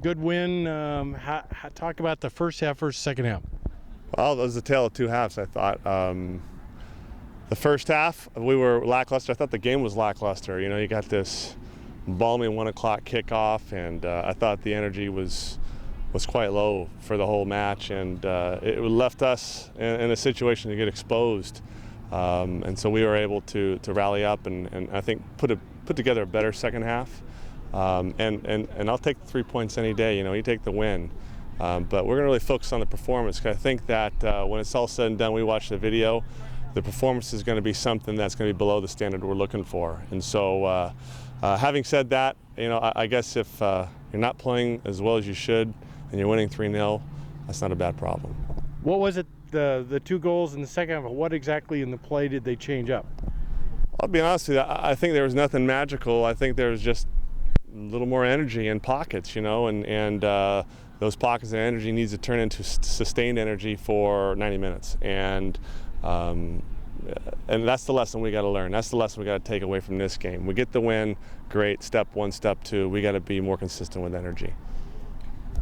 good win. Talk about the first half versus second half. Well, it was a tale of two halves, I thought. The first half, we were lackluster. I thought the game was lackluster. You know, you got this balmy 1 o'clock kickoff, and I thought the energy was quite low for the whole match, and it left us in a situation to get exposed. And so we were able to rally up and I think put together a better second half. And I'll take the 3 points any day. You know, you take the win. But we're going to really focus on the performance, because I think that when it's all said and done, we watch the video, the performance is going to be something that's going to be below the standard we're looking for. And so having said that, you know, I guess if you're not playing as well as you should and you're winning 3-0, that's not a bad problem. What was it, the 2 goals in the second half? What exactly in the play did they change up? I'll be honest with you, I think there was nothing magical. I think there was just a little more energy in pockets, you know, and those pockets of energy needs to turn into sustained energy for 90 minutes. And that's the lesson we got to learn. That's the lesson we got to take away from this game. We get the win, great, step 1, step 2. We got to be more consistent with energy.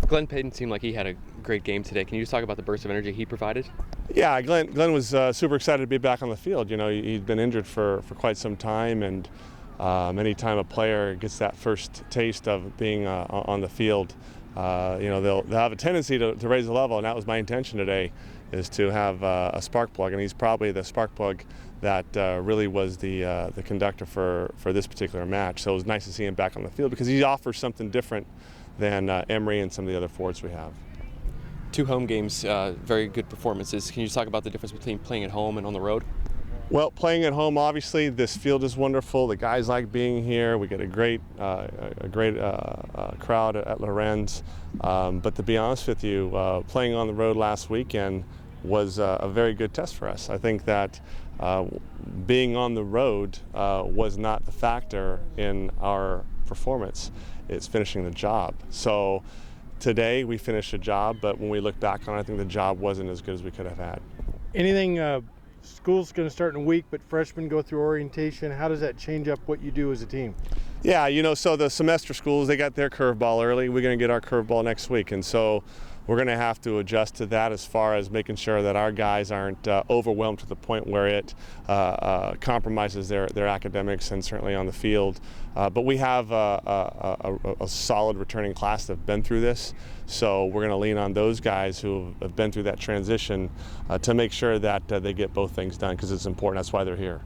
Glen Payton seemed like he had a great game today. Can you just talk about the burst of energy he provided? Yeah, Glen was super excited to be back on the field. You know, he'd been injured for quite some time, and anytime a player gets that first taste of being on the field, you know, they'll have a tendency to raise the level, and that was my intention today, is to have a spark plug, and he's probably the spark plug that really was the conductor for this particular match. So it was nice to see him back on the field, because he offers something different than Emery and some of the other forwards we have. 2 home games, very good performances. Can you talk about the difference between playing at home and on the road? Well, playing at home, obviously, this field is wonderful. The guys like being here. We get a great crowd at Lorenz. But to be honest with you, playing on the road last weekend was a very good test for us. I think that being on the road was not the factor in our performance. It's finishing the job. So today we finished the job, but when we look back on it, I think the job wasn't as good as we could have had. Anything, school's going to start in a week, but freshmen go through orientation. How does that change up what you do as a team? Yeah, you know, so the semester schools, they got their curveball early. We're going to get our curveball next week. And so we're going to have to adjust to that as far as making sure that our guys aren't overwhelmed to the point where it compromises their academics and certainly on the field. But we have a solid returning class that have been through this. So we're going to lean on those guys who have been through that transition to make sure that they get both things done, because it's important. That's why they're here.